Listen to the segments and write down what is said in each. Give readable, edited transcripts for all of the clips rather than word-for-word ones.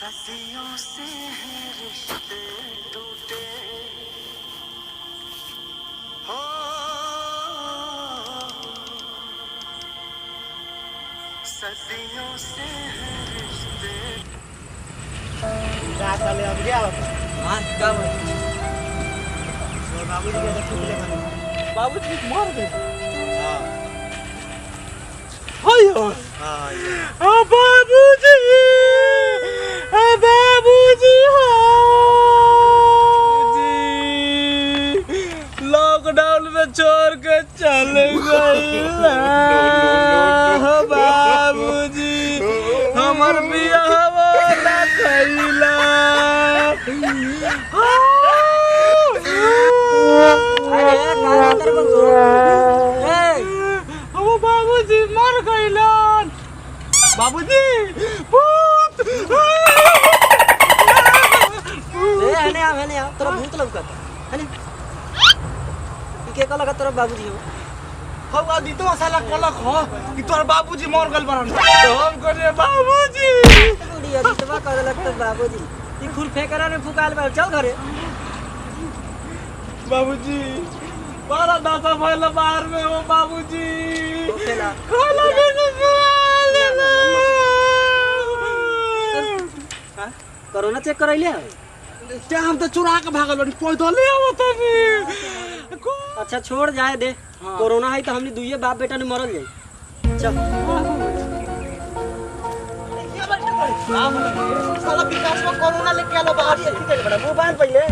सदियों से हैं रिश्ते टूटे हो सदियों से हैं रिश्ते क्या चले अब क्या होता हाँ क्या हुआ? बाबू जी के छुट्टी लेकर बाबूजी मर गए। हाँ हायो हाँ बाबूजी बाबूजी लॉकडाउन में छोड़ के चले गए बाबूजी हमार बियाह ना कइला बाबूजी मर गइलन बाबूजी भूत हने आ तोरा भूत लौकत हने के कहलक तोरा बाबूजी हो हवा दी तो साला कहलक हो कि तोर बाबूजी मर गइल बारन तो हम कहले बाबूजी गुड़िया दितवा कहलक तो बाबूजी ई फूल फेकरा ने फुकाल बा चल घरे बाबूजी बड़ा दादा भइल बाहर में हो बाबूजी ओकेला खाना कोरोना चेक करैले क्या हम तो चुरा के भागल बानी पैदले आवत नी अच्छा छोड़ जाए दे कोरोना है तो हमनी दुइये बाप बेटा ने मरल जाई चल साला विकास में कोरोना लेके आलो बाहर से ठीक है बड़ा मोबाइल पहले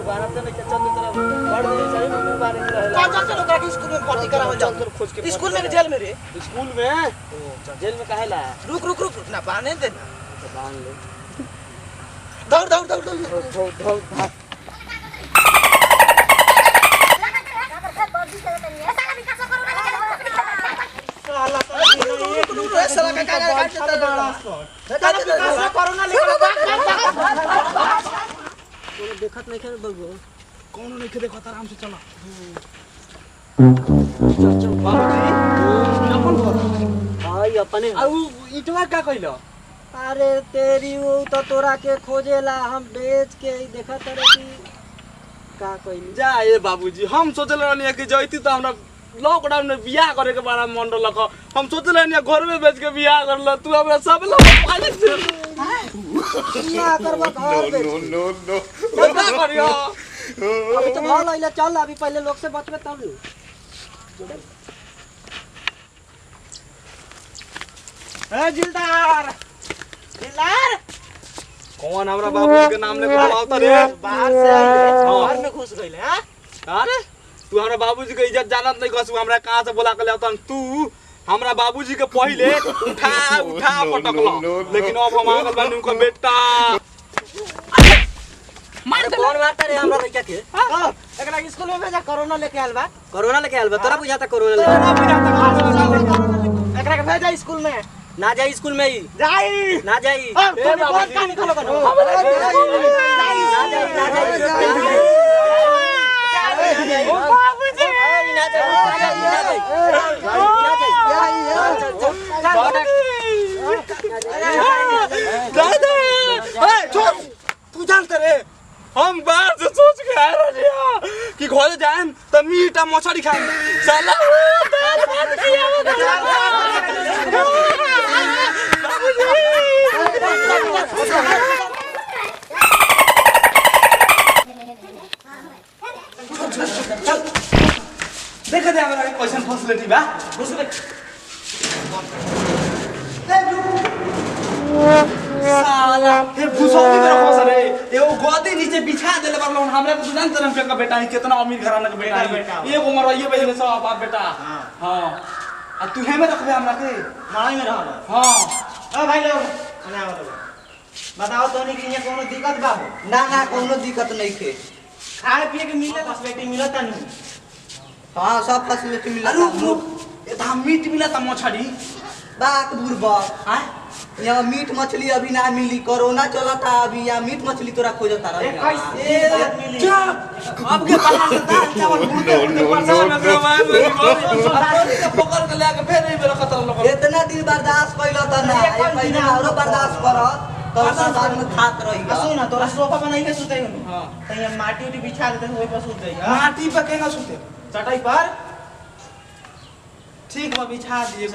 भारत में चल तेरा पढ़ दे चाहिए मोबाइल में रहेला चल चल ओकरा के स्कूल में भर्ती करावल जाओ खोज के स्कूल में जेल में रे स्कूल में जेल में काहे ला रुक रुक रुक ना बांधे दे ना तो बांध ले दौड़ दौड़ दौड़ दौड़ साला का काट कोरोना तोरे देखत नहीं खेल बगो कौन नहीं देखत आराम से चला चल चल बाबूजी अपन घर भाई अपने आ उ इटवा का कइलो अरे तेरी वो तो तोरा के खोजेला हम बेच के देखत रे कि का कइली जा ए बाबूजी हम सोचल रहनी कि जइती त हमरा लॉकडाउन में बियाह करे के बारा मन रहलक हम सोचल रहनी घर में बेच के बियाह करल तू हमरा सब लोग पाले से ना करबा घर बेच नो क्या करियो अभी तो भाव लइला चल अभी पहले लोग से बचबे तब ए जिलदार जिलदार कौन हमरा बाबूजी के नाम लेके बुलावता रे बाहर से आइले घर में घुस गइले हां अरे तू हमरा बाबूजी के इज्जत जानत नहीं कसू हमरा कहां से बुला के लावतन तू हमरा बाबूजी के पहिले उठा उठा पटकलो लेकिन अब हम आगल बानी उनका बेटा मार कौन मारता रे हमरा लइका के एकरा स्कूल में भेजा कोरोना लेके आइल बा कोरोना लेके आइल बा तोरा बुझाता कोरोना लेके एकरा के भेजा स्कूल में ना जाई स्कूल में ही जाई ना जाई ए बाबूजी का निकलो बनो जाई ना जाई ना जाई ओ बाबूजी ना जाई दादा ए छोड़ तू जानते रे हम बाहर से सोच के आए रहे कि घर जाएं त मीठा मछली खाएं साला देखा दे हमरा कैसन फैसिलिटी बा साला हे भूसौती में रखो सरे एगो गोदी नीचे बिछा देले बार लोन हमरा तो जानत रहन के बेटा है कितना अमीर घराना के बेटा है एगो मरइए बेजले सब बाप बेटा हां आ तू हे में रखबे हमरा के माई में रहल हां ओ भाई लोग खाना आवत बताओ तोनी के यहाँ कोनो दिक्कत बा ना ना कोनो दिक्कत नहीं थे खाए पिए के मिले फैसिलिटी मिलता नहीं हाँ सब फैसिलिटी मिला अरे रुक रुक ए त मीट मिला त मछली बाक बुरबा हां यहाँ मीट मछली अभी ना मिली, कोरोना चलता अभी, यहाँ मीट मछली तोरा खोजता रही। अब के बाहर से दाल चावल भूखे परेशान हो गए मैं पकड़ के लेके फिर नहीं मेरा खतरा लगा। इतना दिन बर्दाश्त कैला था ना, एक महीना और बर्दाश्त कर तो साथ में खात रही। सुन ना, तोरा सोफा पर नहीं के सुते हो। हां तो यहाँ माटी उटी बिछा देते वही पर सुत जाई। माटी पे केना सुते चटाई पर ठीक बा बिछा दिए।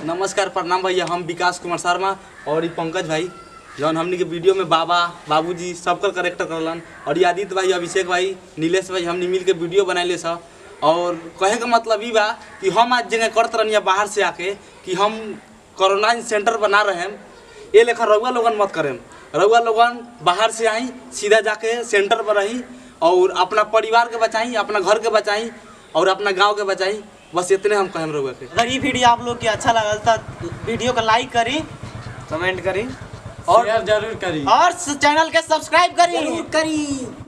नमस्कार प्रणाम भैया, हम विकास कुमार शर्मा और ये पंकज भाई जौन हमनी के वीडियो में बाबा बाबूजी सबकर करेक्टर करलन, और ये आदित्य भाई, अभिषेक भाई, नीलेश भाई, हमनी मिल के वीडियो बनाइले सब। और कहे का मतलब ई बा कि हम आज जगह करत रहनी बाहर से आके कि हम कोरोना सेंटर पर ना रहें, ये लेखा रउआ लोगन मत करें। रउआ लोगन बाहर से आई, सीधा जाके सेंटर पर रही और अपना परिवार के बचाई, अपना घर के बचाई और अपना गाँव के बचाई। बस इतने हम कहें रउआ के। अगर ये वीडियो आप लोग के अच्छा लगल तो वीडियो को लाइक करी, कमेंट करी और जरूर करी और चैनल के सब्सक्राइब करी।